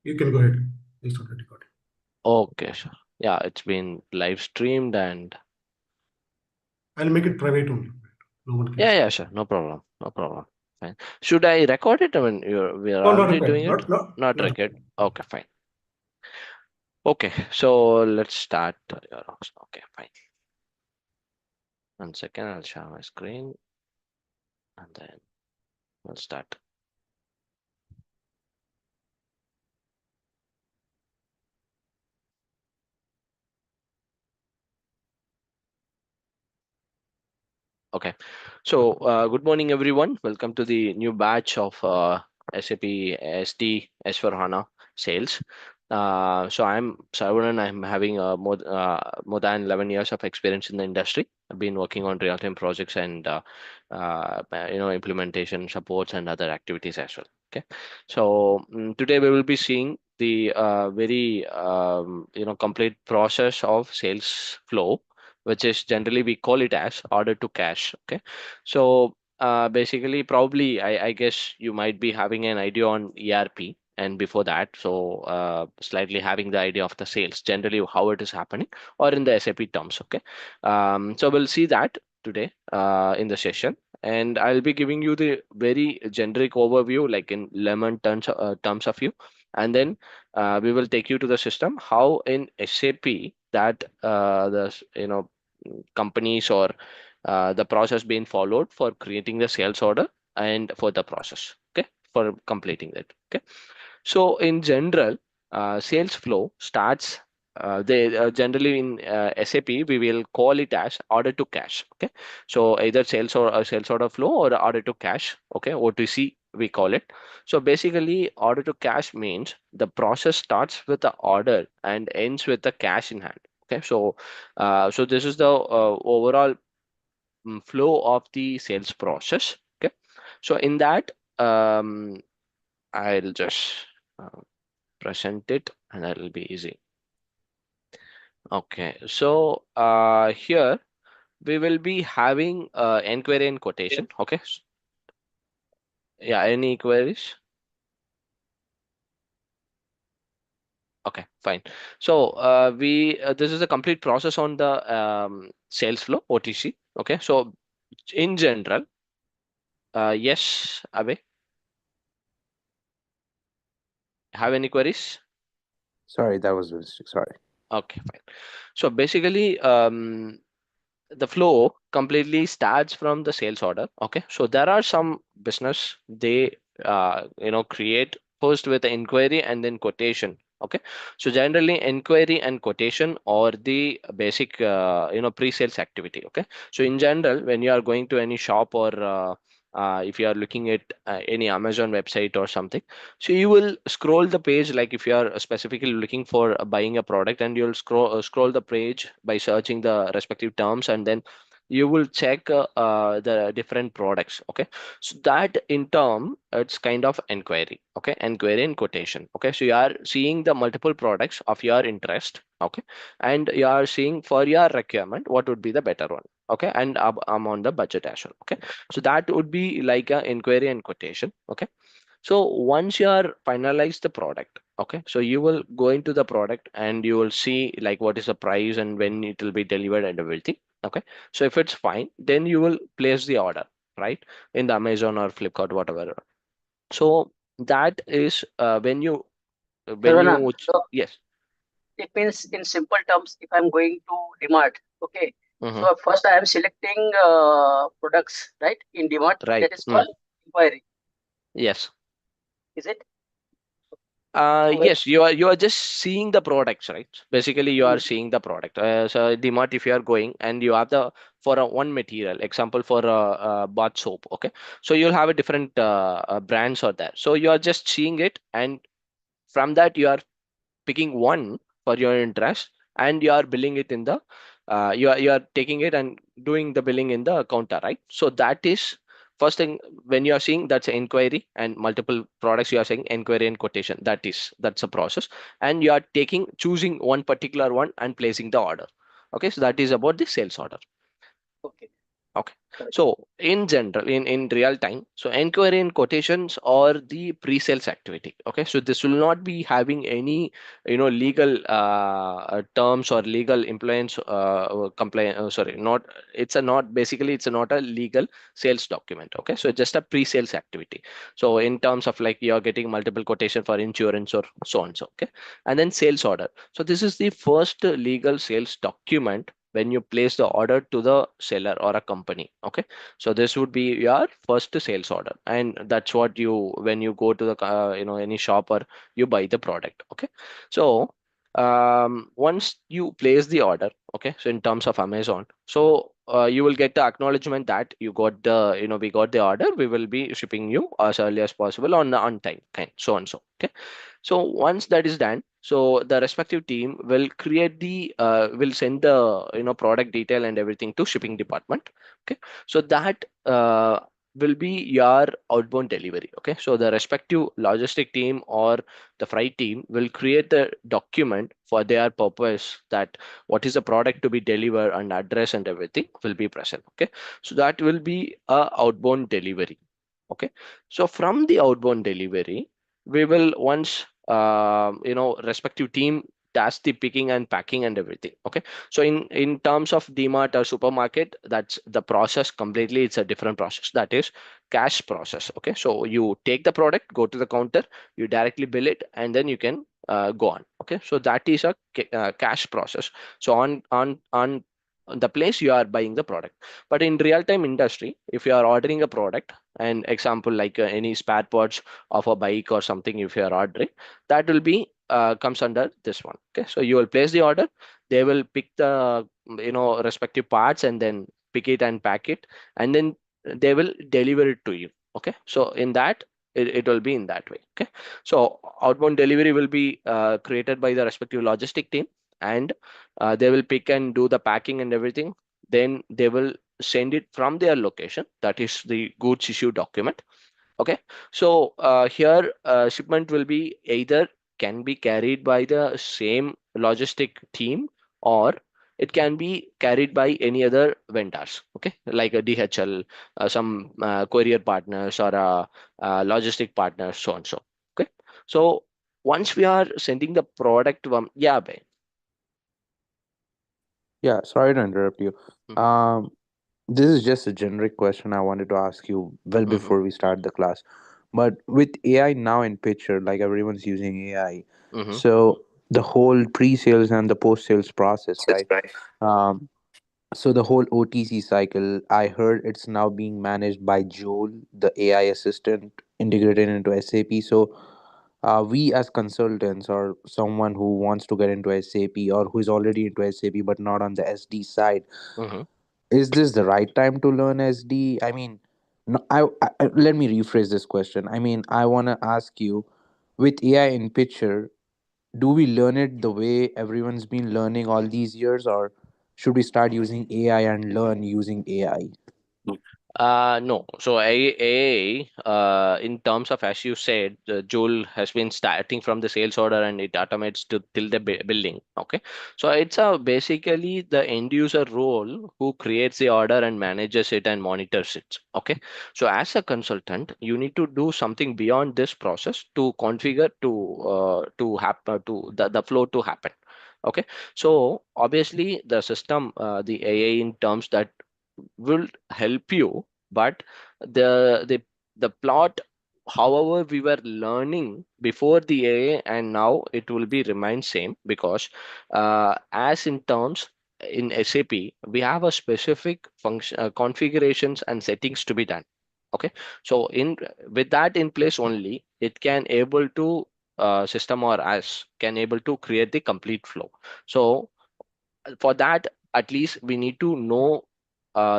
You can go ahead. Please start the recording. Okay, sure. Yeah, it's been live streamed and I'll make it private only. No one can see. yeah, sure. No problem. No problem. Fine. Should I record it? I mean, we are No, not already required. doing it. Not Not record. required. Okay, fine. Okay, so let's start. Okay, fine. 1 second, I'll share my screen and then we'll start. Okay, so good morning, everyone. Welcome to the new batch of SAP SD S4HANA sales. So I'm Saravanan. I'm having more than 11 years of experience in the industry. I've been working on real-time projects and implementation supports and other activities as well. Okay, so today we will be seeing the very complete process of sales flow, which is generally we call it as order to cash. Okay, so basically probably I guess you might be having an idea on ERP and before that, so slightly having the idea of the sales generally how it is happening or in the SAP terms. Okay, so we'll see that today in the session, and I'll be giving you the very generic overview like in lemon terms of view, and then we will take you to the system how in SAP that companies or the process being followed for creating the sales order and for the process, okay, for completing that. Okay, so in general, sales flow starts they generally in SAP we will call it as order to cash. Okay, so either sales or sales order flow or order to cash. Okay, OTC we call it. So basically, order to cash means the process starts with the order and ends with the cash in hand. Okay, so this is the overall flow of the sales process. Okay, so in that I'll just uh, present it and that will be easy. Okay, so here we will be having inquiry and quotation. Okay, yeah, any queries? Okay, fine. So we this is a complete process on the sales flow OTC. Okay, so in general, yes, Abe, have any queries? Sorry, that was sorry. Okay, fine. So basically, the flow completely starts from the sales order. Okay, so there are some business they create first with the inquiry and then quotation. Okay, so generally inquiry and quotation or the basic pre-sales activity. Okay, so in general when you are going to any shop or if you are looking at any Amazon website or something, so you will scroll the page like if you are specifically looking for buying a product, and you'll scroll the page by searching the respective terms, and then you will check the different products. Okay, so that in term it's kind of inquiry. Okay, inquiry and quotation. Okay, so you are seeing the multiple products of your interest. Okay, and you are seeing for your requirement what would be the better one. Okay, and I'm on the budget as well. Okay, so that would be like a inquiry and quotation. Okay, so once you are finalized the product, okay, so you will go into the product and you will see like what is the price and when it will be delivered and everything. Okay, so if it's fine, then you will place the order, right, in the Amazon or Flipkart, whatever. So that is when Sarvana, you so yes. it means in simple terms, if I'm going to DMart, okay, Mm-hmm. so first I am selecting products, right, in DMart, Right. that is called inquiry, Yes. is it? So when, Yes, you are just seeing the products, right? Basically, you are seeing the product. So DMart, if you are going and you have the for a one material, example for a bath soap, okay. So you'll have a different brands or there. So you are just seeing it, and from that you are picking one for your interest, and you are billing it in the you are taking it and doing the billing in the counter, right? So that is first thing when you are seeing that's an inquiry and multiple products. You are saying inquiry and quotation, that's a process, and you are taking choosing one particular one and placing the order. Okay, so that is about the sales order. okay, Okay, So in general, in real time, so inquiry and quotations or the pre-sales activity. Okay, so this will not be having any legal terms or legal influence complaint. Sorry, not it's a not basically it's a not a legal sales document. Okay, so just a pre-sales activity. So in terms of like you're getting multiple quotation for insurance or so on. So okay, and then sales order. So this is the first legal sales document when you place the order to the seller or a company. Okay, so this would be your first sales order, and that's what you when you go to the any shop or you buy the product. Okay, so once you place the order, okay, so in terms of Amazon, so you will get the acknowledgement that you got the we got the order, we will be shipping you as early as possible on time, kind so and so. Okay, so once that is done, so the respective team will create the will send the product detail and everything to shipping department. Okay, so that will be your outbound delivery. Okay, so the respective logistic team or the freight team will create the document for their purpose, that what is the product to be delivered and address and everything will be present. Okay, so that will be a outbound delivery. Okay, so from the outbound delivery, we will once respective team does the picking and packing and everything. Okay, so in terms of DMart or supermarket, that's the process completely, it's a different process, that is cash process. Okay, so you take the product, go to the counter, you directly bill it, and then you can go on. Okay, so that is a cash process. So on the place you are buying the product. But in real time industry, if you are ordering a product, and example like any spare parts of a bike or something, if you are ordering, that will be comes under this one. Okay, so you will place the order, they will pick the respective parts and then pick it and pack it, and then they will deliver it to you. Okay, so in that it will be in that way. Okay, so outbound delivery will be created by the respective logistic team, and they will pick and do the packing and everything, then they will send it from their location, that is the goods issue document. Okay, so here shipment will be either can be carried by the same logistic team, or it can be carried by any other vendors. Okay, like a DHL, some courier partners, or logistic partners, so and so. Okay, so once we are sending the product from, yeah, Ben. Yeah, sorry to interrupt you. Mhm, Um, this is just a generic question I wanted to ask you well mhm, before we start the class. But with AI now in picture, like everyone's using AI, mhm, so the whole pre-sales and the post-sales process, that's right? right. Um, so the whole OTC cycle, I heard it's now being managed by Joel, the AI assistant integrated into SAP. So we as consultants or someone who wants to get into SAP or who is already into SAP but not on the SD side, Mhm. is this the right time to learn SD? I mean, no, let me rephrase this question. I mean, I want to ask you, with AI in picture, do we learn it the way everyone's been learning all these years, or should we start using AI and learn using AI? No. So in terms of, as you said, Joule has been starting from the sales order and it automates to till the billing. Okay. So it's a basically the end user role who creates the order and manages it and monitors it. Okay. So as a consultant, you need to do something beyond this process to configure to happen to the flow to happen. Okay. So obviously the system, the AI in terms that will help you, but the plot, however we were learning before the AI and now it will be remain same, because as in terms in SAP we have a specific function configurations and settings to be done. Okay, so in with that in place only, it can able to system or us can able to create the complete flow. So for that, at least we need to know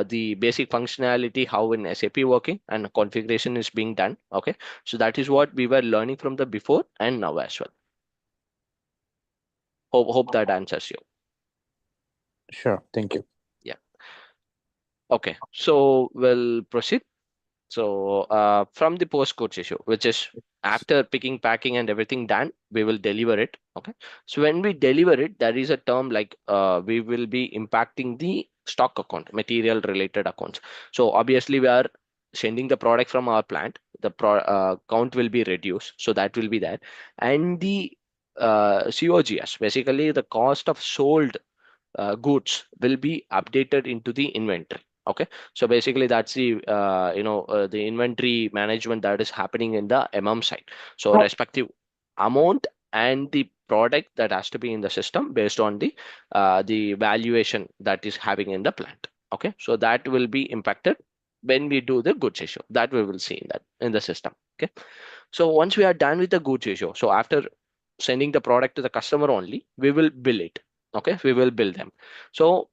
the basic functionality, how in SAP working and configuration is being done. Okay, so that is what we were learning from the before and now as well. Hope that answers you. Sure, thank you. Yeah. Okay, so we'll proceed. So from the postcodes issue, which is after picking, packing, and everything done, we will deliver it. Okay. So when we deliver it, there is a term like we will be impacting the stock account, material related accounts. So obviously we are sending the product from our plant, the count will be reduced, so that will be that. And the COGS, basically the cost of sold goods, will be updated into the inventory. Okay, so basically that's the the inventory management that is happening in the side. So respective amount and the product that has to be in the system based on the valuation that is having in the plant. Okay, so that will be impacted when we do the goods issue, that we will see in that in the system. Okay, so once we are done with the goods issue, so after sending the product to the customer only, we will bill it. Okay, we will bill them. So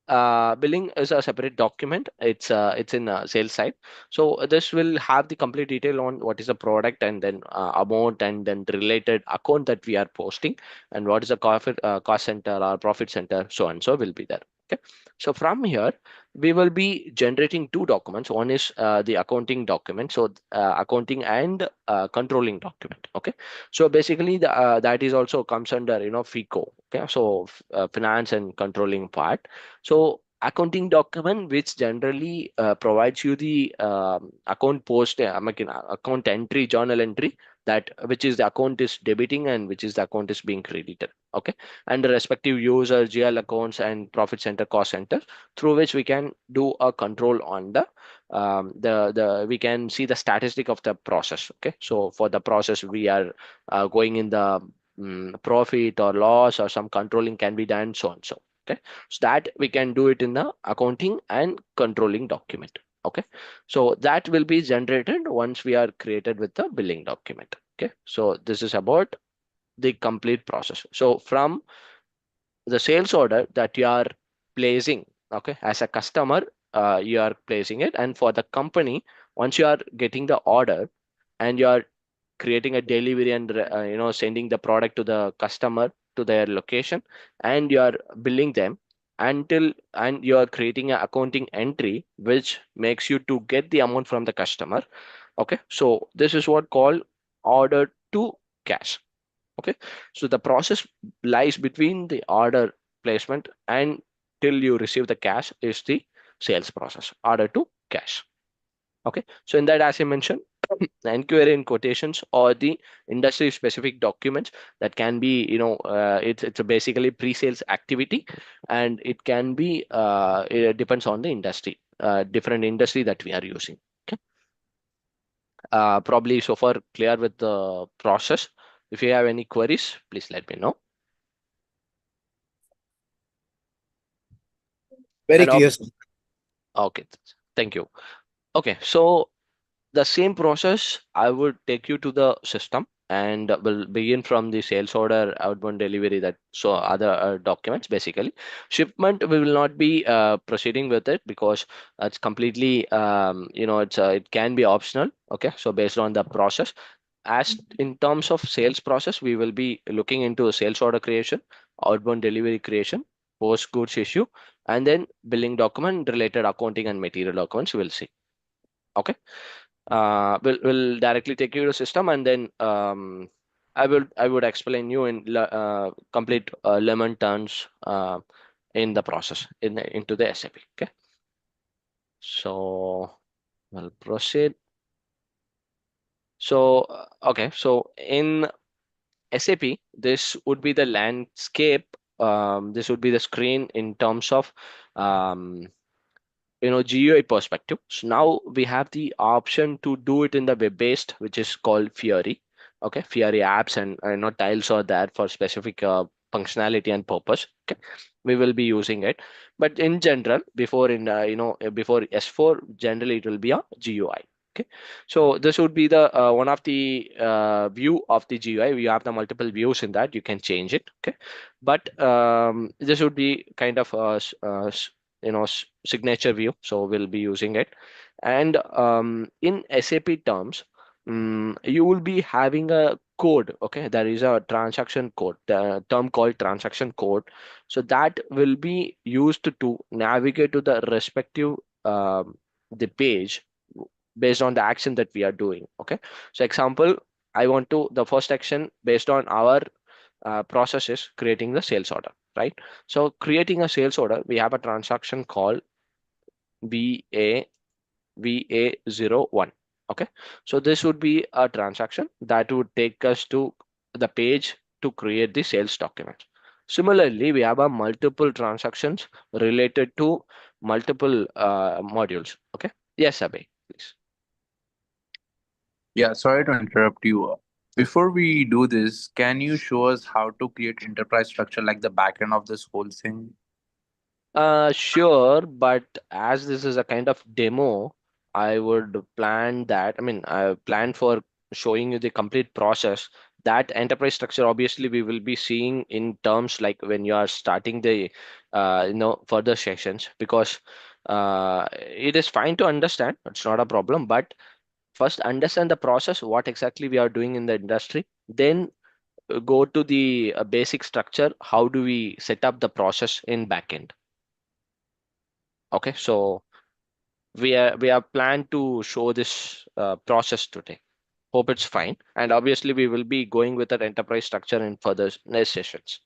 billing is a separate document. It's in sales side. So this will have the complete detail on what is the product, and then amount, and then the related account that we are posting, and what is the cost center or profit center, so and so will be there. Okay, so from here we will be generating two documents. One is the accounting document, so accounting and controlling document. Okay, so basically that is also comes under FICO. Okay, so finance and controlling part. So accounting document, which generally provides you the account post, account entry, journal entry, that which is the account is debiting and which is the account is being credited. Okay, and the respective user GL accounts and profit center, cost center, through which we can do a control on the we can see the statistic of the process. Okay, so for the process we are going in the profit or loss, or some controlling can be done, so and so. Okay, so that we can do it in the accounting and controlling document. Okay, so that will be generated once we are created with the billing document. Okay, so this is about the complete process. So from the sales order that you are placing, okay, as a customer, you are placing it, and for the company, once you are getting the order and you are creating a delivery and sending the product to the customer to their location, and you are billing them until, and you are creating an accounting entry which makes you to get the amount from the customer. Okay, so this is what called order to cash. Okay, so the process lies between the order placement and till you receive the cash is the sales process, order to cash. Okay, so in that, as I mentioned, the inquiry and quotations or the industry specific documents that can be, it's a basically pre-sales activity, and it can be it depends on the industry, different industry that we are using. Okay, probably so far clear with the process. If you have any queries, please let me know. Very And clear, sir. okay, thank you. Okay, so the same process, I would take you to the system, and will begin from the sales order, outbound delivery, that so other documents. Basically shipment, we will not be proceeding with it because it's completely it can be optional. Okay, so based on the process, as in terms of sales process, we will be looking into a sales order creation, outbound delivery creation, post goods issue, and then billing document, related accounting and material documents we'll see. Okay, will directly take you to system, and then I would explain you in complete lemon terms in the process into the SAP. Okay, so we'll proceed. So okay, so in SAP, this would be the landscape. This would be the screen in terms of GUI perspective. So now we have the option to do it in the web based, which is called Fiori. Okay, Fiori apps, and tiles are there for specific functionality and purpose. Okay, we will be using it, but in general, before S4, generally it will be a GUI. Okay, so this would be the one of the view of the GUI. We have the multiple views in that, you can change it. Okay, but this would be kind of signature view, so we'll be using it. And in SAP terms, you will be having a code. Okay, there is a transaction code, the term called transaction code, so that will be used to navigate to the respective the page based on the action that we are doing. Okay, so example, I want to the first action based on our process is creating the sales order, right? So creating a sales order, we have a transaction called VA VA01. Okay, so this would be a transaction that would take us to the page to create the sales document. Similarly, we have a multiple transactions related to multiple modules. Okay, yes, Abhay, please. Yeah, sorry to interrupt you. Before we do this, can you show us how to create enterprise structure like the backend of this whole thing? Sure, but as this is a kind of demo, I would plan that. I mean, I plan for showing you the complete process. That enterprise structure, obviously, we will be seeing in terms like when you are starting the, further sessions, because it is fine to understand. It's not a problem, but first understand the process, what exactly we are doing in the industry. Then go to the basic structure. How do we set up the process in backend? Okay, so we are planned to show this process today. Hope it's fine. And obviously, we will be going with that enterprise structure in further next sessions.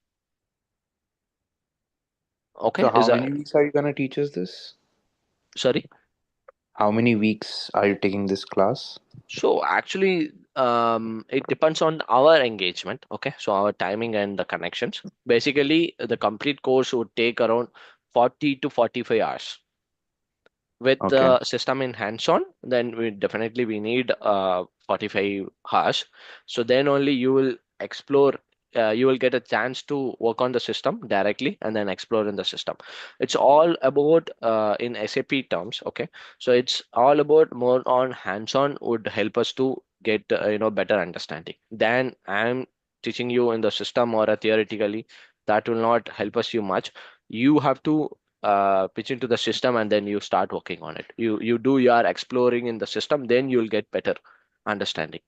So Okay, is how that many weeks are you gonna teach us this? sorry? How many weeks are you taking this class? So actually, it depends on our engagement. Okay, so our timing and the connections. Basically, the complete course would take around 40 to 45 hours. With Okay. the system in hands-on, then we need 45 hours. So then only you will explore, you will get a chance to work on the system directly and then explore in the system. It's all about in SAP terms. Okay, so it's all about more on hands-on would help us to get better understanding than I'm teaching you in the system or theoretically. That will not help us you much. You have to pitch into the system and then you start working on it. You do your exploring in the system, then you'll get better understanding,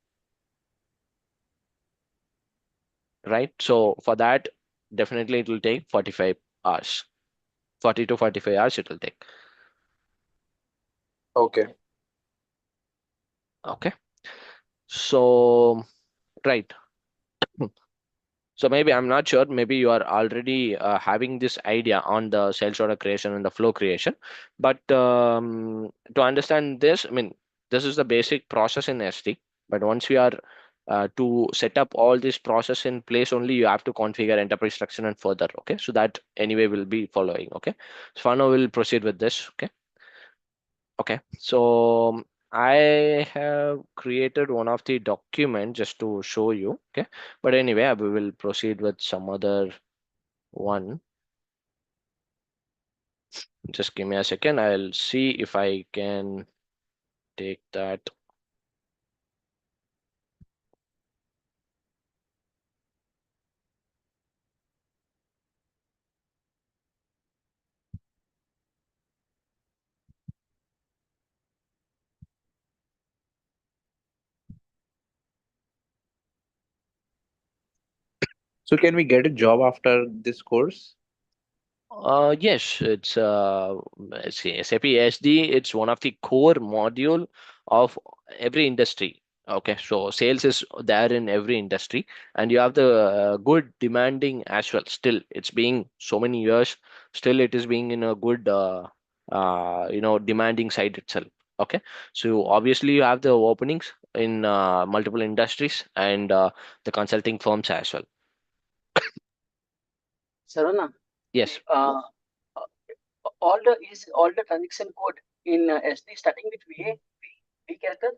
right? So for that, definitely it will take 45 hours. 40 to 45 hours it will take. Okay. Okay, so right. So maybe I'm not sure. Maybe you are already having this idea on the sales order creation and the flow creation. But to understand this, I mean, this is the basic process in SD. But once we are to set up all this process in place, only you have to configure enterprise structure and further. Okay, so that anyway will be following. Okay, so for now we'll proceed with this. Okay. Okay, so I have created one of the document just to show you. Okay, but anyway, we will proceed with some other one. Just give me a second. I'll see if I can take that. So can we get a job after this course? Yes, SAP SD. It's one of the core module of every industry. Okay, so sales is there in every industry, and you have the good demanding as well. Still, it's being so many years. Still, it is being in a good, demanding side itself. Okay, so obviously you have the openings in multiple industries and the consulting firms as well. Sarana, Yes. uh, uh, all the transaction code in SD starting with V character.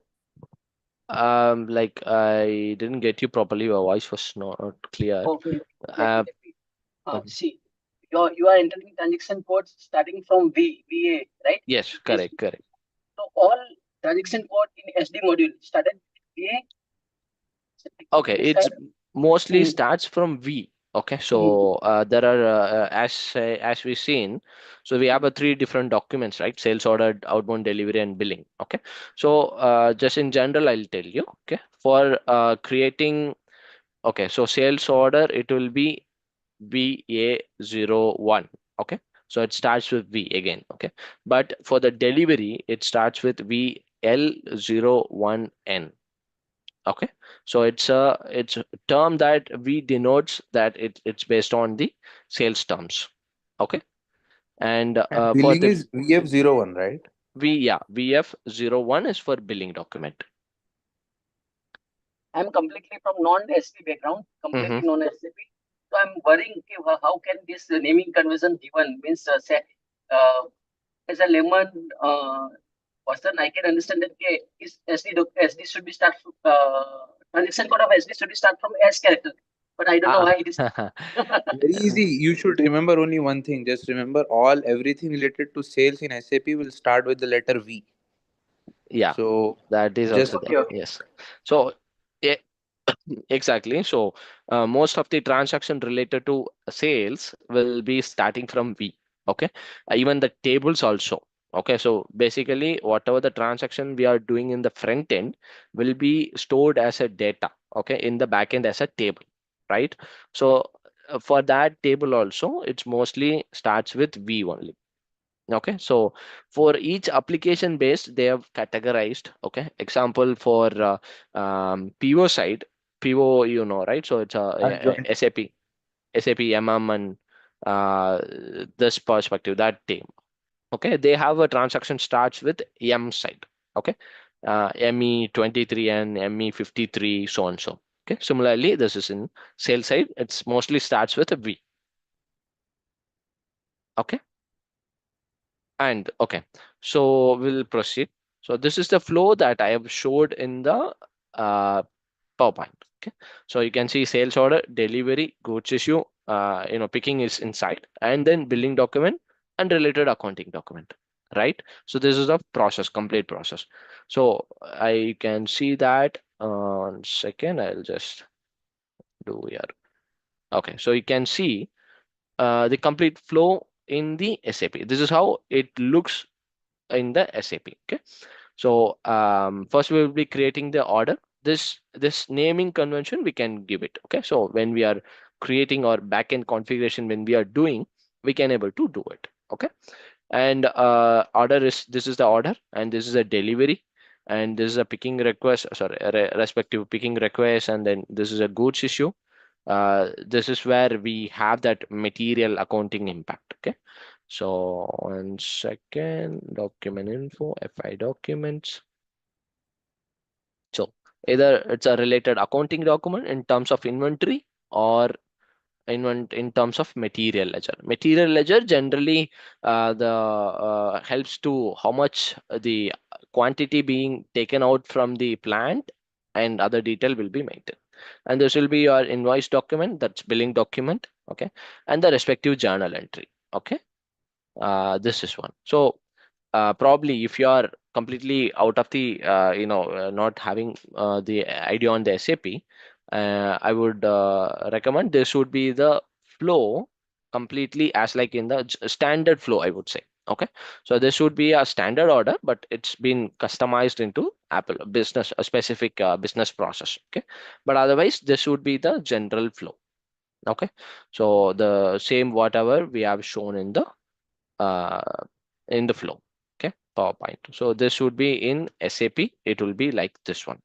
Like I didn't get you properly. Your voice was not clear. Okay, Uh, let me mhm. see. You are entering transaction codes starting from VA, right? Yes, In correct, SD. correct. So all transaction code in SD module started with VA. Okay, This right? it's mostly Mm, starts from V. Okay, mm, so there are as we seen, so we have a three different documents, right? Sales order, outbound delivery, and billing. Okay, so just in general, I'll tell you. Okay, for creating. Okay, so sales order, it will be VA01. Okay, so it starts with V again. Okay, but for the delivery, it starts with VL01N. Okay, so it's a term that we denotes that it's based on the sales terms. Okay, and And for billing the is VF01, right? VF01 is for billing document. I'm completely from non-SAP background, Mm-hmm. completely non-SAP. So I'm worrying, okay, how can this naming convention given means say, uh, as a layman person, I can understand that okay, is SD should be start transaction code of SD should be start from S character, but I don't know why it is. Very easy. You should remember only one thing. Just remember everything related to sales in SAP will start with the letter V. Yeah, So that is just also there. Okay, okay. Yes. So e- exactly. So most of the transaction related to sales will be starting from V. Okay. Even the tables also. Okay. So basically, whatever the transaction we are doing in the front end will be stored as a data. Okay. In the back end as a table. Right. So for that table also, it's mostly starts with V only. Okay, so for each application based they have categorized. Okay, example for PO side, PO, you know, right? So it's I'll join. SAP MM, and uh, this perspective, that team. Okay, they have a transaction starts with M side. Okay, ME23 and ME53, so on so. Okay, similarly this is in sales side, it's mostly starts with a V. Okay, and okay, so we'll proceed. So this is the flow that I have showed in the uh, PowerPoint. Okay, so you can see sales order, delivery, goods issue, picking is inside, and then billing document and related accounting document. Right. So this is a process, complete process. So I can see that. On second, I'll just do here. Okay, so you can see the complete flow in the SAP. This is how it looks in the SAP. Okay, so first we will be creating the order. This naming convention we can give it. Okay, so when we are creating our backend configuration, when we are doing, we can able to do it. Okay, and order is, this is the order, and this is a delivery, and this is a picking request, sorry, respective picking request, and then this is a goods issue. This is where we have that material accounting impact. Okay, so one second, document info, FI documents. So either it's a related accounting document in terms of inventory, or in terms of material ledger. Material ledger generally the helps to how much the quantity being taken out from the plant, and other detail will be maintained. And this will be your invoice document, that's billing document. Okay, and the respective journal entry. Okay, this is one. So probably if you are completely out of the not having the idea on the SAP, I would recommend this would be the flow completely as like in the standard flow, I would say. Okay, so this would be a standard order, but it's been customized into Apple business, a specific business process. Okay, but otherwise this would be the general flow. Okay, so the same whatever we have shown uh, in the flow. Okay, PowerPoint. So this would be in SAP, it will be like this one.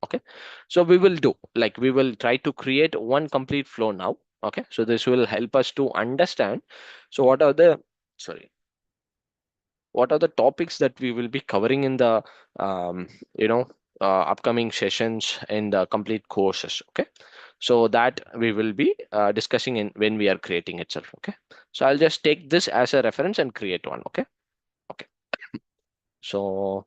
Okay, so we will do like we will try to create one complete flow now. Okay, so this will help us to understand. So what are the, sorry, what are the topics that we will be covering in the um, you know upcoming sessions in the complete courses. Okay, so that we will be discussing in when we are creating itself. Okay, so I'll just take this as a reference and create one. Okay, okay, so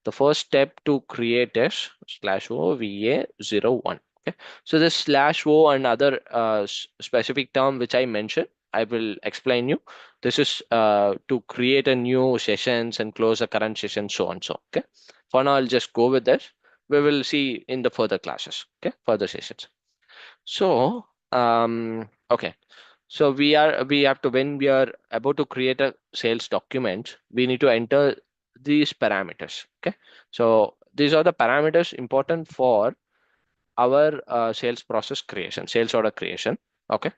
the first step to create is /o va01. Okay, so this /o and other specific term which I mentioned, I will explain you. This is to create a new sessions and close a current session, so on. So okay, for now I'll just go with this. We will see in the further classes. Okay, further sessions. So okay, so we have to, when we are about to create a sales document, we need to enter these parameters. Okay, so these are the parameters important for our sales process creation, sales order creation. Okay,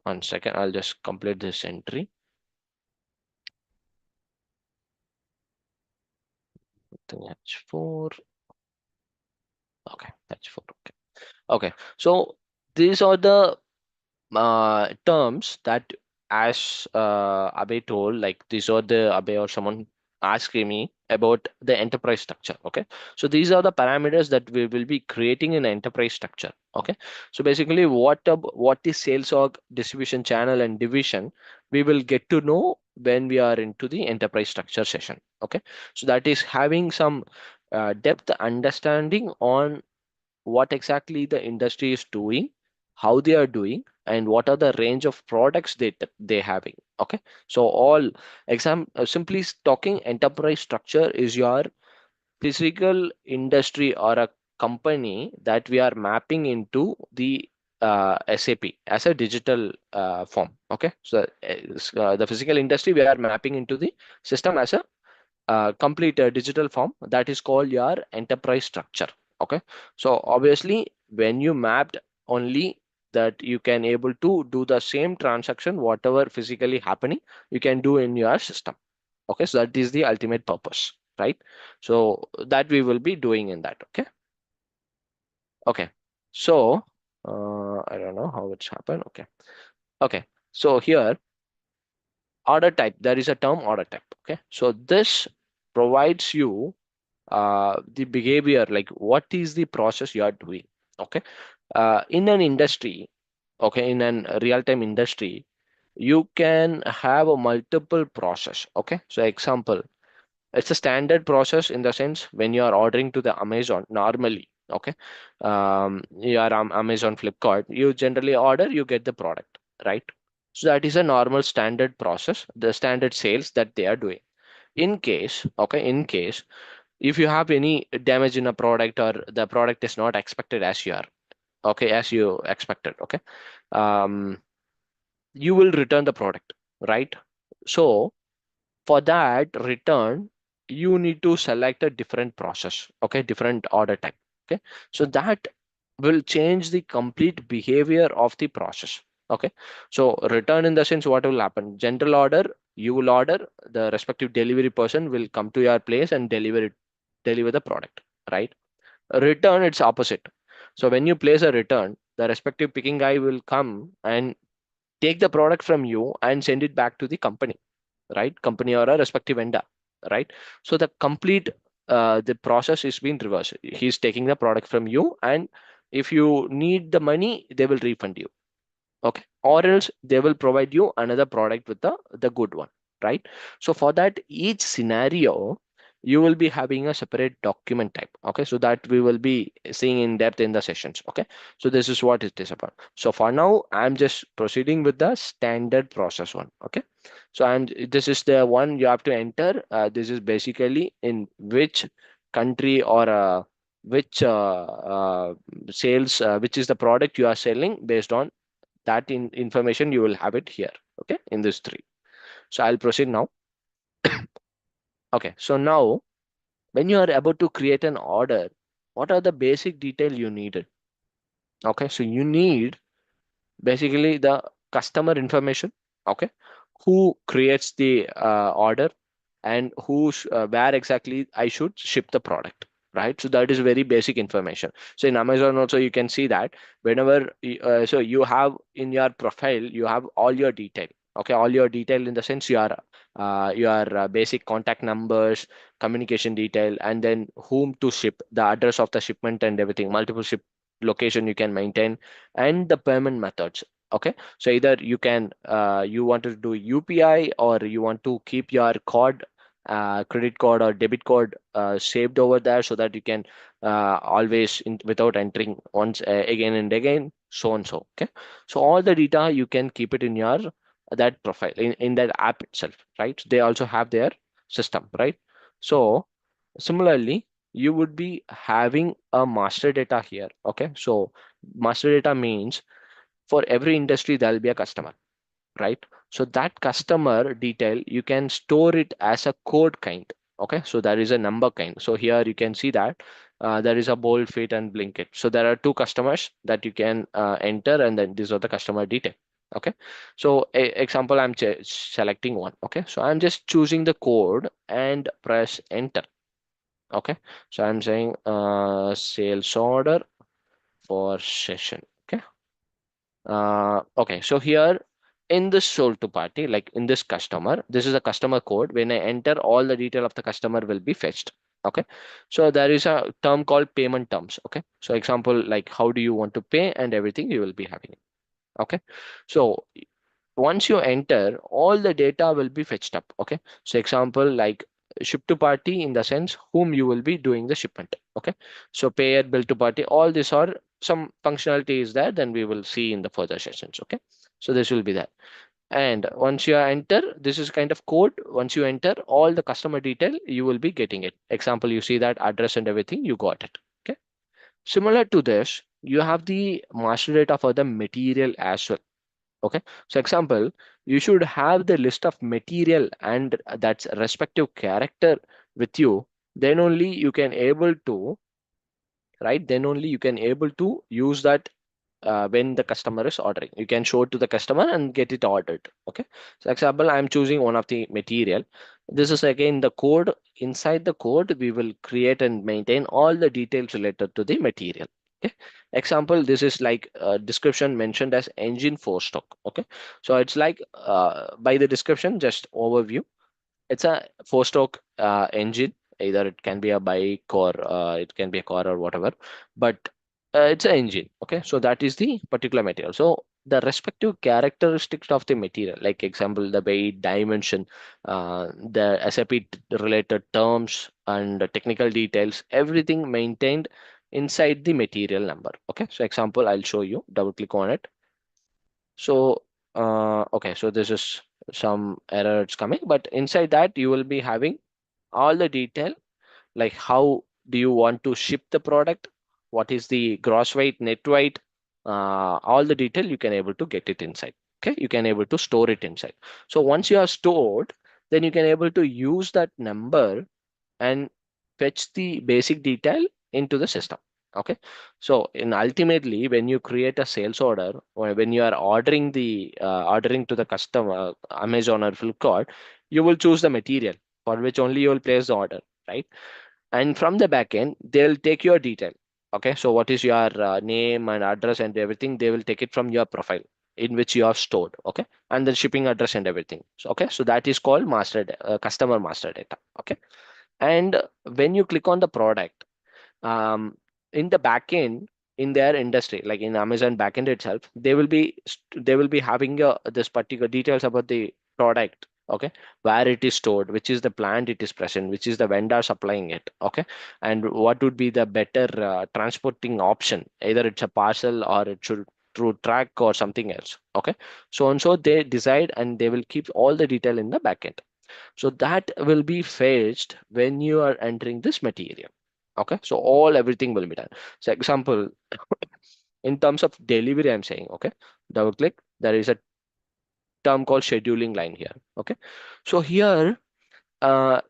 one second, I'll just complete this entry. H4. Okay, that's four. Okay. Okay. So these are the terms that, as Abe told, like these are the Abe or someone asking me about the enterprise structure. Okay, so these are the parameters that we will be creating in enterprise structure. Okay, so basically, what is sales org, distribution channel, and division, we will get to know when we are into the enterprise structure session. Okay, so that is having some depth understanding on what exactly the industry is doing, how they are doing, and what are the range of products they having. Okay, so all simply talking, enterprise structure is your physical industry or a company that we are mapping into the SAP as a digital form. Okay, so the physical industry we are mapping into the system as a complete digital form, that is called your enterprise structure. Okay, so obviously when you mapped only that, you can able to do the same transaction whatever physically happening, you can do in your system. Okay, so that is the ultimate purpose, right? So that we will be doing in that. Okay. Okay, so I don't know how it's happened. Okay. Okay, so here, order type, there is a term order type. Okay, so this provides you the behavior, like what is the process you are doing. Okay, in an industry, okay, in an real-time industry, you can have a multiple process. Okay, so example, it's a standard process in the sense when you are ordering to the Amazon normally. Okay, you are on Amazon, Flipkart, you generally order, you get the product, right? So that is a normal standard process, the standard sales that they are doing. In case, okay, in case if you have any damage in a product, or the product is not expected as you are, okay, as you expected, okay, um, you will return the product, right? So for that return, you need to select a different process, okay, different order type. Okay, so that will change the complete behavior of the process. Okay, so return in the sense, what will happen, general order, you will order, the respective delivery person will come to your place and deliver the product, right? Return, it's opposite. So when you place a return, the respective picking guy will come and take the product from you and send it back to the company, right? Company or a respective vendor, right? So the complete the process is being reversed. He's taking the product from you, and if you need the money, they will refund you. Okay, or else they will provide you another product with the good one, right? So for that each scenario, you will be having a separate document type. Okay, so that we will be seeing in depth in the sessions. Okay, so this is what it is about. So for now, I'm just proceeding with the standard process one. Okay, so this is the one you have to enter. This is basically in which country or which sales, which is the product you are selling. Based on that information, you will have it here. Okay, in this three. So I'll proceed now. Okay, so now when you are about to create an order, what are the basic detail you needed? Okay, so you need basically the customer information. Okay, who creates the order, and where exactly I should ship the product, right? So that is very basic information. So in Amazon also you can see that whenever so you have in your profile, you have all your detail. Okay, all your detail in the sense your basic contact numbers, communication detail, and then whom to ship, the address of the shipment and everything, multiple ship location you can maintain, and the payment methods. Okay, so either you can you want to do UPI, or you want to keep your card, credit card or debit card saved over there, so that you can without entering once again and again, so and so. Okay, so all the data you can keep it in your that profile in that app itself, right? They also have their system, right? So similarly, you would be having a master data here. Okay, so master data means for every industry there will be a customer, right? So that customer detail, you can store it as a code kind. Okay, so there is a number kind. So here you can see that there is a bold, fit, and blink it. So there are two customers that you can enter, and then these are the customer detail. Okay, so example, I'm selecting one. Okay, so I'm just choosing the code and press enter. Okay, so I'm saying sales order for session. Okay. Okay, so here in this sold to party, like in this customer, this is a customer code. When I enter, all the detail of the customer will be fetched. Okay, so there is a term called payment terms. Okay, so example, like how do you want to pay and everything you will be having it. Okay, so once you enter, all the data will be fetched up. Okay, so example, like ship to party, in the sense whom you will be doing the shipment. Okay, so payer, bill to party, all these are some functionality is there, then we will see in the further sessions. Okay, so this will be there. And once you enter, this is kind of code. Once you enter all the customer detail, you will be getting it. Example, you see that address and everything, you got it. Okay, similar to this, you have the master data for the material as well. Okay, so example, you should have the list of material and that's respective character with you. Then only you can able to, right? Then only you can able to use that when the customer is ordering. You can show it to the customer and get it ordered. Okay, so example, I'm choosing one of the material. This is again the code. Inside the code, we will create and maintain all the details related to the material. Okay, example, this is like description mentioned as engine four stroke. Okay, so it's like by the description, just overview, it's a four-stroke engine. Either it can be a bike or it can be a car or whatever, but it's an engine. Okay, so that is the particular material. So the respective characteristics of the material, like example, the weight, dimension, the SAP related terms and the technical details, everything maintained inside the material number. Okay, so example, I'll show you. Double click on it. So, okay, so this is some errors coming, but inside that you will be having all the detail, like how do you want to ship the product, what is the gross weight, net weight, all the detail you can able to get it inside. Okay, you can able to store it inside. So once you are stored, then you can able to use that number and fetch the basic detail into the system. Okay, so in ultimately when you create a sales order or when you are ordering the ordering to the customer, Amazon or Flipkart, you will choose the material for which only you will place the order, right? And from the backend they'll take your detail. Okay, so what is your name and address and everything, they will take it from your profile in which you have stored. Okay, and the shipping address and everything. So okay, so that is called customer master data. Okay, and when you click on the product, um, in the backend, in their industry, like in Amazon backend itself, they will be having this particular details about the product. Okay, where it is stored, which is the plant it is present, which is the vendor supplying it. Okay, and what would be the better transporting option, either it's a parcel or it should through truck or something else. Okay, so and so they decide and they will keep all the detail in the backend. So that will be fetched when you are entering this material. Okay, so all everything will be done. So example, in terms of delivery, I'm saying, okay, double click, there is a term called scheduling line here. Okay, so here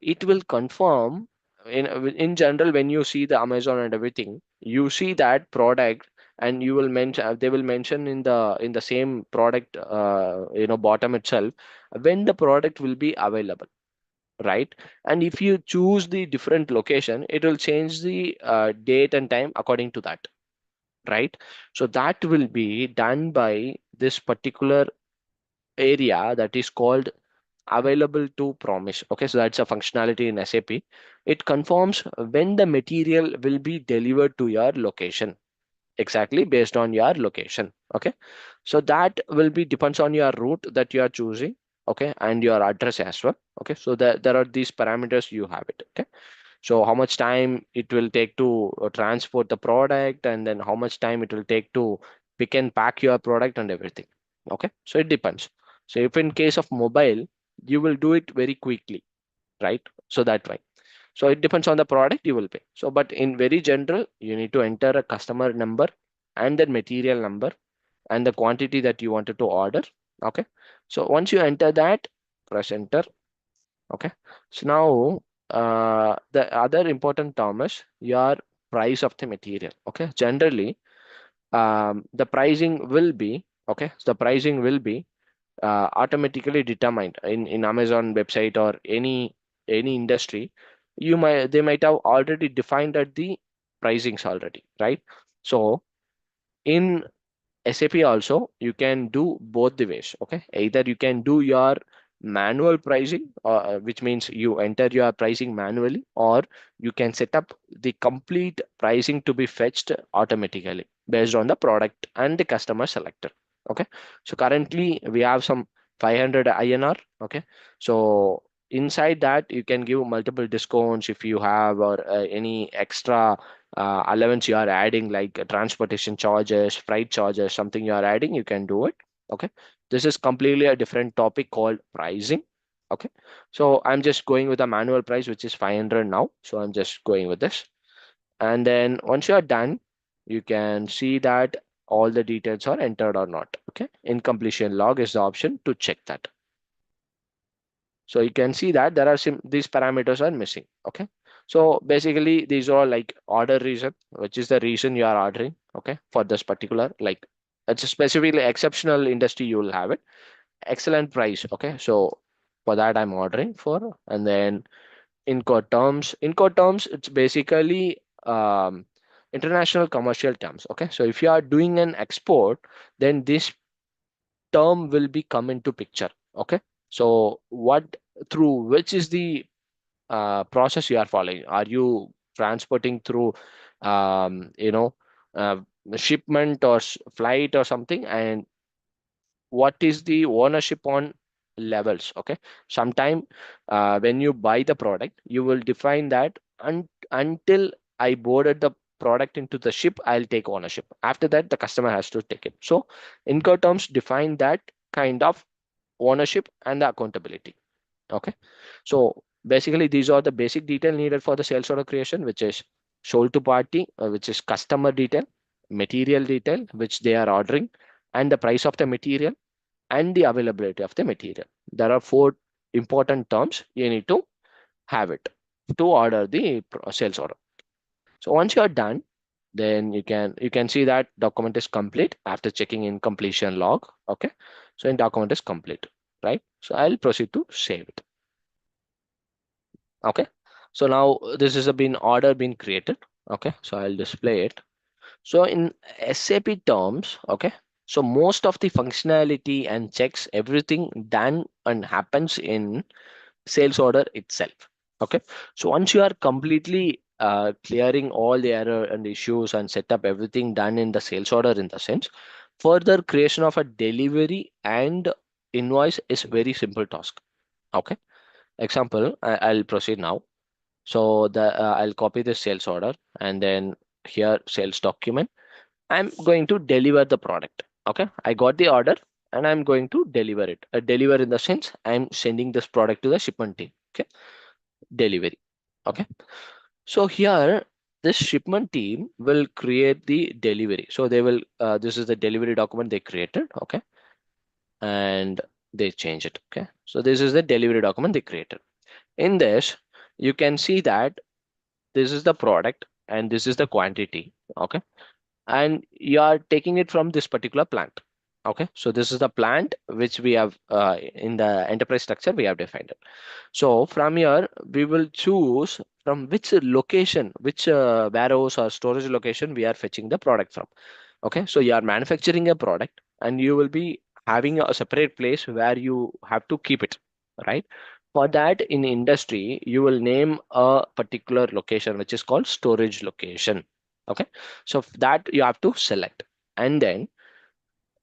it will confirm in general when you see the Amazon and everything, you see that product and you will mention, they will mention in the same product bottom itself when the product will be available, right? And if you choose the different location, it will change the date and time according to that, right? So that will be done by this particular area that is called available to promise. Okay, so that's a functionality in SAP. It confirms when the material will be delivered to your location, exactly based on your location. Okay, so that will be depends on your route that you are choosing. Okay, and your address as well. Okay, so there are these parameters you have it. Okay, so how much time it will take to transport the product, and then how much time it will take to pick and pack your product and everything. Okay, so it depends. So if in case of mobile, you will do it very quickly, right? So that way. So it depends on the product you will pay. So, but in very general, you need to enter a customer number and then material number and the quantity that you wanted to order. Okay. So once you enter that, press enter. Okay. So now the other important term is your price of the material. Okay. Generally, the pricing will be okay. So the pricing will be automatically determined in Amazon website or any industry. they might have already defined at the pricings already, right? So in SAP also, you can do both the ways. Okay, either you can do your manual pricing, which means you enter your pricing manually, or you can set up the complete pricing to be fetched automatically based on the product and the customer selector. Okay, so currently we have some 500 INR. Okay, so inside that you can give multiple discounts if you have, or any extra allowance you are adding, like transportation charges, freight charges, something you are adding, you can do it. Okay, this is completely a different topic called pricing. Okay, so I'm just going with a manual price, which is 500 now. So I'm just going with this. And then once you are done, you can see that all the details are entered or not. Okay, incompletion log is the option to check that. So you can see that there are these parameters are missing. Okay, so basically these are like order reason, which is the reason you are ordering. Okay, for this particular, like it's a specifically exceptional industry, you will have it. Excellent price. Okay, so for that I'm ordering for. And then in code terms, it's basically international commercial terms. Okay, so if you are doing an export, then this term will be come into picture. Okay, so what, through which is the process you are following? Are you transporting through you know uh, shipment or flight or something? And what is the ownership on levels? Okay, sometime when you buy the product, you will define that until I boarded the product into the ship, I'll take ownership. After that, the customer has to take it. So Incoterms define that kind of ownership and the accountability. Okay, so basically these are the basic detail needed for the sales order creation, which is sold to party, which is customer detail, material detail which they are ordering, and the price of the material, and the availability of the material. There are four important terms you need to have it to order the sales order. So once you are done, then you can see that document is complete after checking in completion log. Okay, so in document is complete, right? So I'll proceed to save it. Okay, so now this is a been order been created. Okay, so I'll display it. So in SAP terms, okay, so most of the functionality and checks, everything done and happens in sales order itself. Okay, so once you are completely clearing all the error and issues and set up everything done in the sales order, in the sense, further creation of a delivery and invoice is very simple task. Okay, example, I'll proceed now. So I'll copy the sales order, and then here sales document. I'm going to deliver the product. Okay, I got the order and I'm going to deliver it. Deliver in the sense I'm sending this product to the shipment team. Okay, delivery. Okay, so here this shipment team will create the delivery. So they will, this is the delivery document they created. Okay, and they change it. Okay, so this is the delivery document they created. In this, you can see that this is the product and this is the quantity. Okay, and you are taking it from this particular plant. Okay, so this is the plant which we have in the enterprise structure we have defined it. So from here we will choose from which location, which warehouse or storage location we are fetching the product from. Okay, so you are manufacturing a product and you will be having a separate place where you have to keep it, right? For that, in industry you will name a particular location which is called storage location. Okay, so that you have to select. And then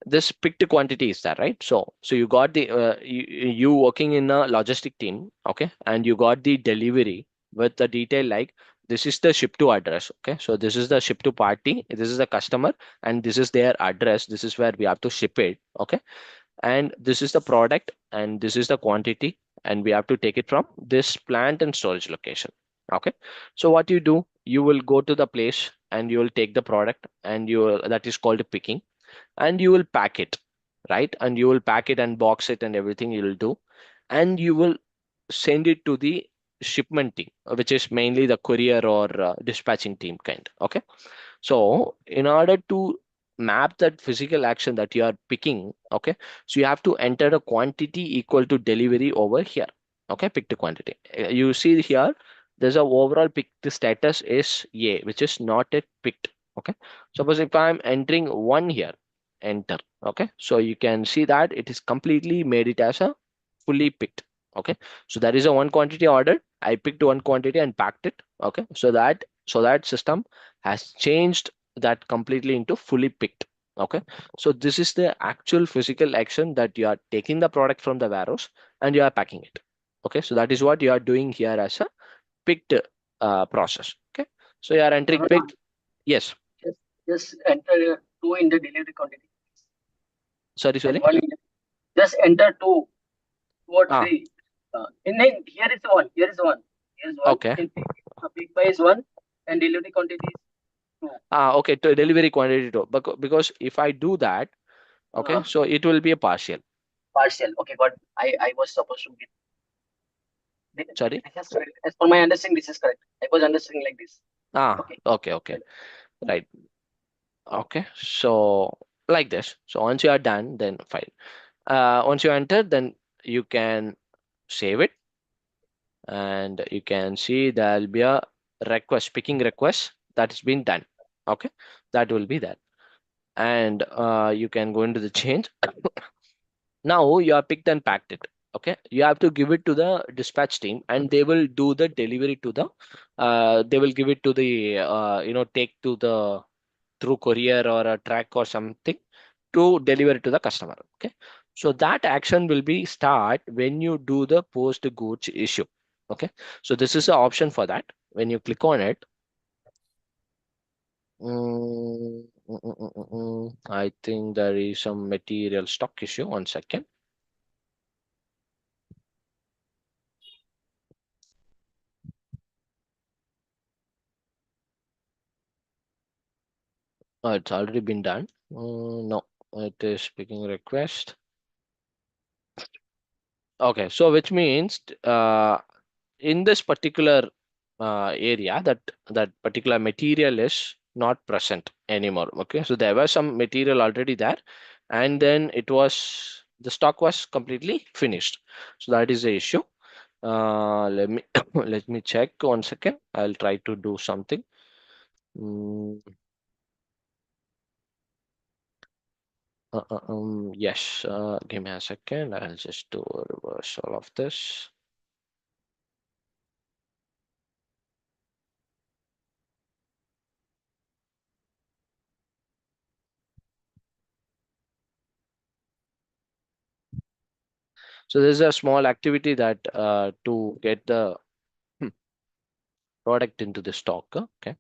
this picked quantity is that, right? So you got the you working in a logistic team. Okay, and you got the delivery with the detail like this is the ship to address. Okay, so this is the ship to party, this is the customer, and this is their address, this is where we have to ship it. Okay, and this is the product and this is the quantity, and we have to take it from this plant and storage location. Okay, so what you do, you will go to the place and you will take the product, and you will, that is called picking, and you will pack it, right? And you will pack it and box it and everything you will do, and you will send it to the shipment team, which is mainly the courier or dispatching team kind. Okay, so in order to map that physical action that you are picking, okay, so you have to enter a quantity equal to delivery over here. Okay, pick the quantity. You see here there's a overall picked status is A, which is not yet picked. Okay. Suppose if I'm entering 1 here, enter. Okay. So you can see that it is completely made it as a fully picked. Okay. So there is a one quantity ordered. I picked one quantity and packed it. Okay. So that system has changed that completely into fully picked. Okay. So this is the actual physical action that you are taking the product from the warehouse and you are packing it. Okay. So that is what you are doing here as a picked process. Okay. So you are entering Hold on. picked. Yes. Just enter two in the delivery quantity Sorry, and sorry. one in the, just enter two or Ah, three. Here is one. Here is one. Here is one. okay. In big buy is one and delivery quantity is two. Okay. To delivery quantity too. Because if I do that, okay, Uh, so it will be a partial. Partial. Okay, got. I was supposed to be. Sorry. This is correct. As per my understanding, this is correct. I was understanding like this. Okay. Okay, okay. Right. Okay. So like this. So once you are done, then fine. Once you enter, then you can save it and you can see there'll be a request, picking request that's been done. Okay. That will be that. And you can go into the change. Now you have picked and packed it. Okay, you have to give it to the dispatch team and they will do the delivery to the they will give it to the take to the through courier or a track or something to deliver it to the customer. Okay, so that action will be start when you do the post goods issue. Okay, so this is the option for that. When you click on it, I think there is some material stock issue. 1 second. It's already been done. No, it is picking request. Okay, so which means in this particular area, that particular material is not present anymore. Okay, so there was some material already there, and then the stock was completely finished. So that is the issue. Let me let me check 1 second. I'll try to do something. Mm, yes, give me a second. I'll just do a reversal of this. So there's a small activity that to get the product into the stock. Okay.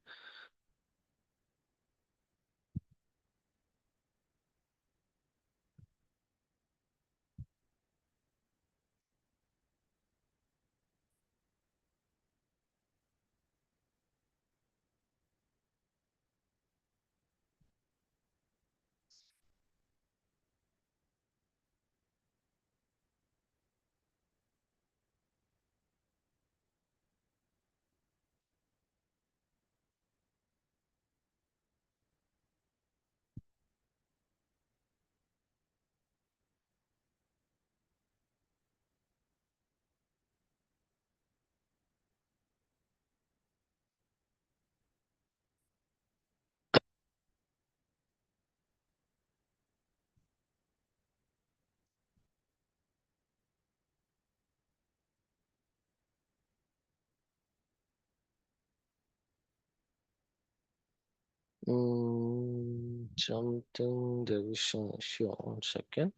Something there is an issue. 1 second.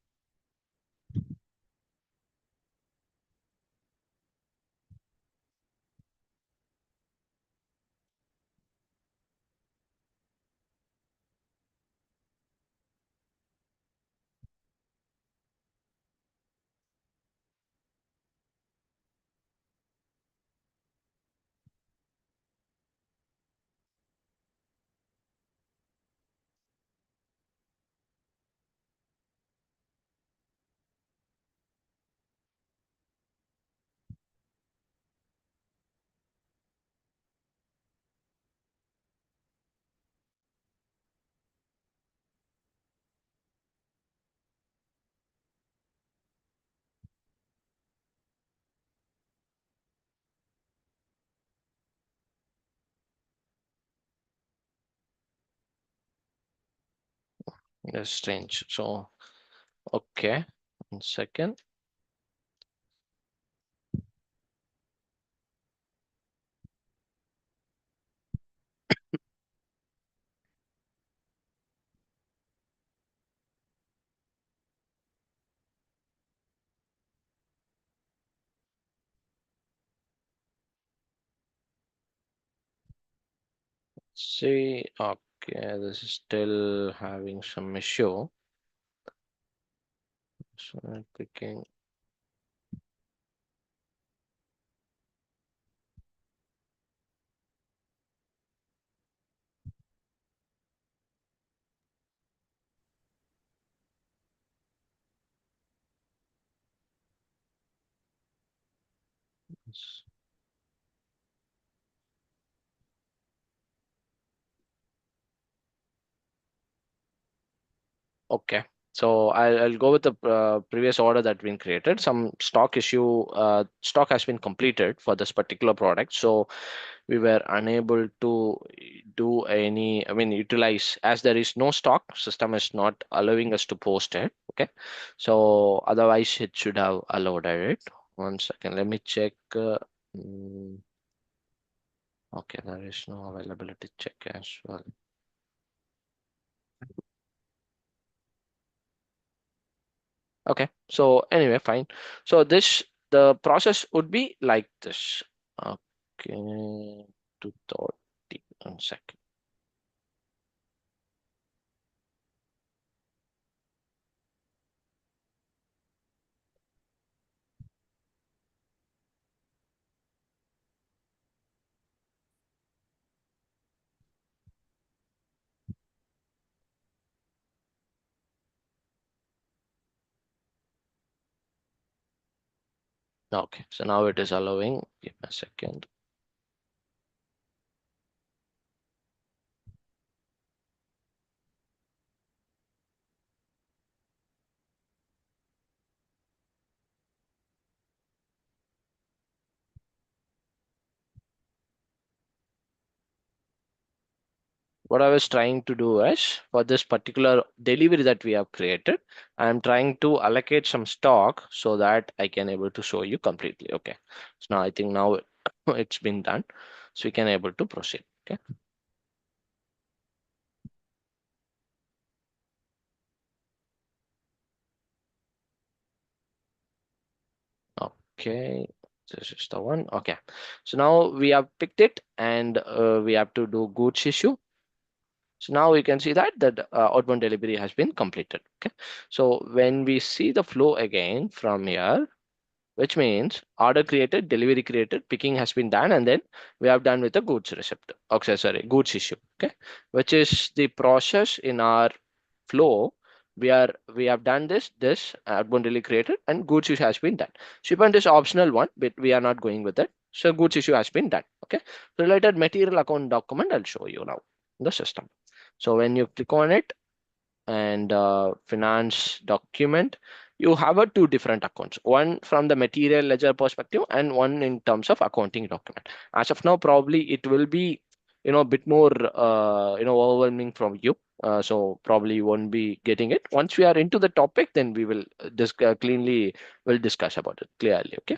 That's strange. So, okay, 1 second. See, okay, this is still having some issue. So I'm clicking. This. Okay, so I'll go with the previous order that been created. Some stock issue, stock has been completed for this particular product. So we were unable to do any, I mean, utilize, as there is no stock, system is not allowing us to post it. Okay, so otherwise it should have allowed it. 1 second, let me check. Mm, okay, there is no availability check as well. Okay, so anyway, fine. So this, the process would be like this. Okay, 230, 1 second. Okay, so now it is allowing. Give me a second. What I was trying to do is, for this particular delivery that we have created, I'm trying to allocate some stock so that I can able to show you completely. Okay, so now I think now it's been done, so we can able to proceed. Okay. Okay, this is the one. Okay, so now we have picked it, and we have to do goods issue. So now we can see that outbound delivery has been completed. Okay, so when we see the flow again from here, which means order created, delivery created, picking has been done, and then we have done with the goods receipt. Okay, sorry, goods issue. Okay, which is the process in our flow. We have done this outbound delivery created, and goods issue has been done. Shipment is optional one, but we are not going with it. So goods issue has been done. Okay, related material account document I'll show you now in the system. So when you click on it, and finance document, you have a two different accounts, one from the material ledger perspective and one in terms of accounting document. As of now, probably it will be, a bit more overwhelming from you, so probably you won't be getting it. Once we are into the topic, then we will cleanly will discuss about it clearly. Okay,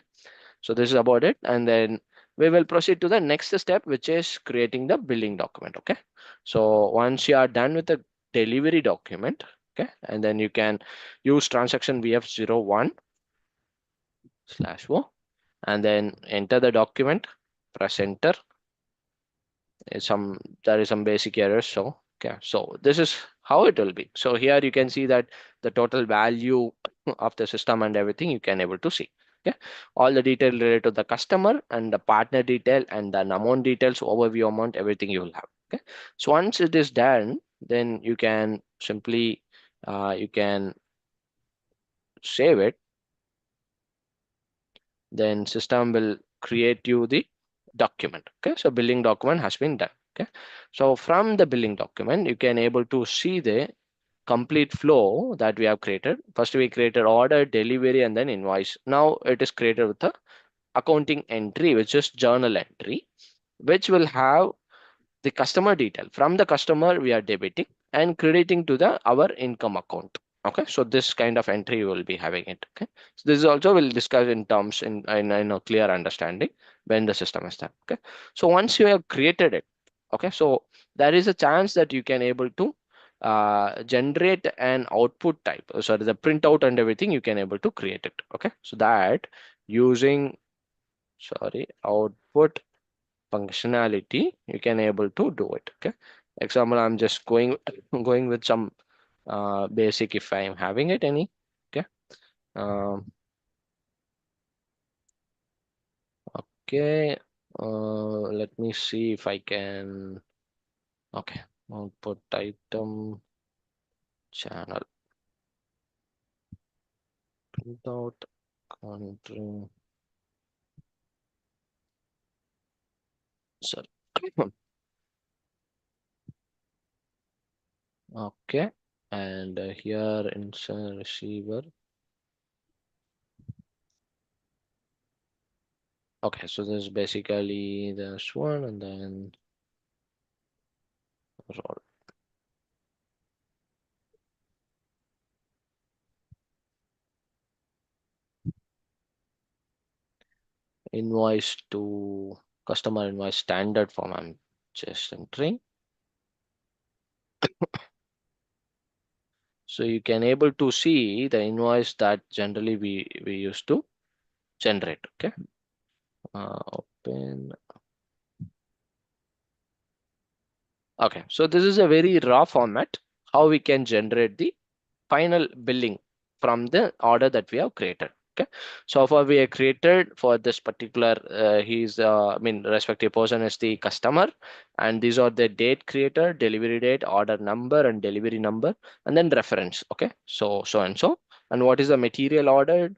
so this is about it, and then we will proceed to the next step, which is creating the billing document. Okay, so once you are done with the delivery document, okay, and then you can use transaction VF01 slash O, and then enter the document, press enter. There is some basic errors. So okay, so this is how it will be. So here you can see that the total value of the system and everything you can able to see. Okay, all the detail related to the customer and the partner detail and the amount details, overview amount, everything you will have. Okay, so once it is done, then you can simply you can save it. Then system will create you the document. Okay, so billing document has been done. Okay, so from the billing document you can able to see the complete flow that we have created. First we created order, delivery, and then invoice. Now it is created with the accounting entry, which is journal entry, which will have the customer detail. From the customer we are debiting, and crediting to the our income account. Okay, so this kind of entry you will be having it. Okay, so this is also we'll discuss in terms in a clear understanding when the system is done. Okay, so once you have created it, okay, so there is a chance that you can able to generate an output type. Sorry, the printout and everything you can able to create it. Okay, so that using, sorry, output functionality you can able to do it. Okay, example, I'm just going going with some basic if I'm having it any. Okay, um, okay, let me see if I can. Okay, output item channel printout country. Sorry. Okay, and here insert receiver. Okay, so this is basically this one, and then roll invoice to customer invoice standard form. I'm just entering. So you can able to see the invoice that generally we used to generate. Okay, open. Okay, so this is a very raw format how we can generate the final billing from the order that we have created. Okay, so far we have created for this particular he's I mean respective person is the customer, and these are the date creator, delivery date, order number and delivery number, and then reference. Okay, so so and so, and what is the material ordered,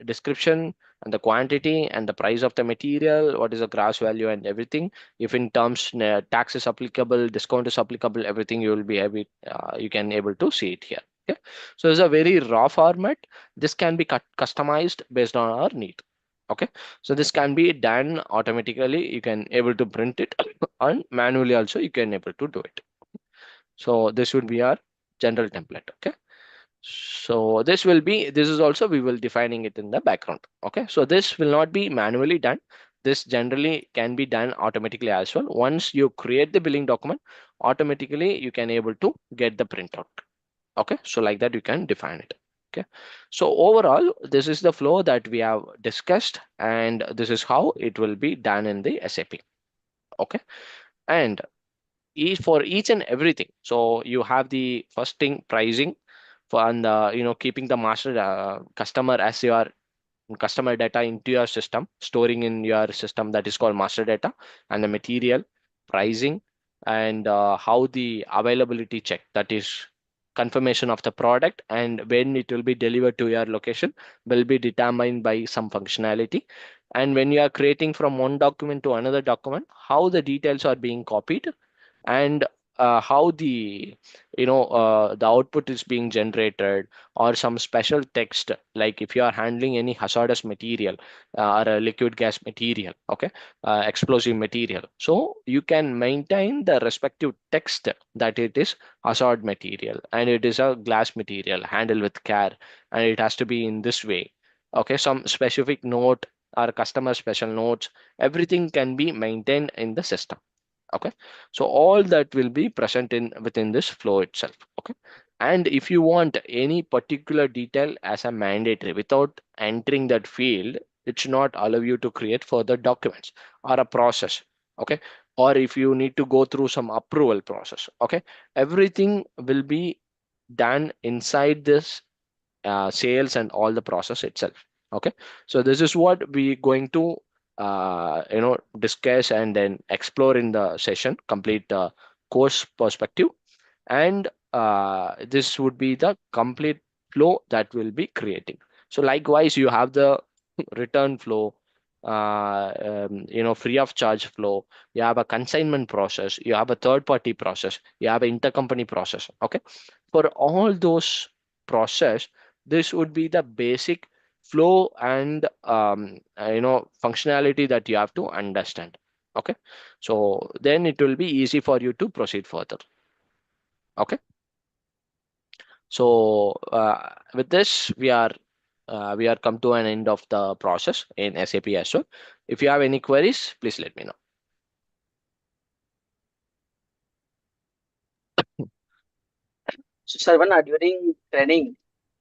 description and the quantity and the price of the material, what is the gross value and everything. If in terms tax is applicable, discount is applicable, everything you will be able, you can able to see it here. Okay, so it's a very raw format. This can be customized based on our need. Okay, so this can be done automatically. You can able to print it and manually also you can able to do it. So this would be our general template. Okay, so this will be, this is also we will defining it in the background. Okay, so this will not be manually done. This generally can be done automatically as well. Once you create the billing document, automatically you can able to get the printout. Okay, so like that you can define it. Okay, so overall this is the flow that we have discussed, and this is how it will be done in the SAP. Okay, and each for each and everything, so you have the first thing pricing for, and keeping the master customer as your customer data into your system, storing in your system, that is called master data, and the material pricing, and how the availability check, that is confirmation of the product and when it will be delivered to your location, will be determined by some functionality. And when you are creating from one document to another document, how the details are being copied, and how the the output is being generated, or some special text, like if you are handling any hazardous material or a liquid gas material. Okay, explosive material, so you can maintain the respective text that it is hazard material and it is a glass material, handle with care, and it has to be in this way. Okay, some specific note or customer special notes, everything can be maintained in the system. Okay, so all that will be present in within this flow itself. Okay, and if you want any particular detail as a mandatory without entering that field, it should not allow you to create further documents or a process. Okay, or if you need to go through some approval process. Okay, everything will be done inside this sales and all the process itself. Okay, so this is what we going to discuss and then explore in the session, complete the course perspective. And this would be the complete flow that we'll be creating. So likewise you have the return flow, free of charge flow, you have a consignment process, you have a third party process, you have an intercompany process. Okay, for all those process, this would be the basic flow and functionality that you have to understand. Okay, so then it will be easy for you to proceed further. Okay. So with this, we are come to an end of the process in SAP as well. If you have any queries, please let me know. So, Sarvana, during training,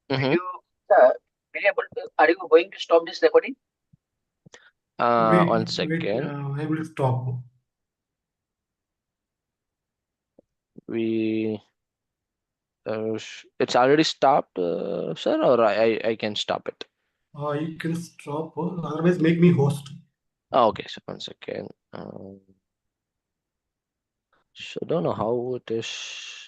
will Mm-hmm. you will you able to, are you going to stop this recording? One Wait, second. I will stop. We it's already stopped, sir, or I can stop it. You can stop, otherwise make me host. Oh, okay, so one second. So don't know how it is.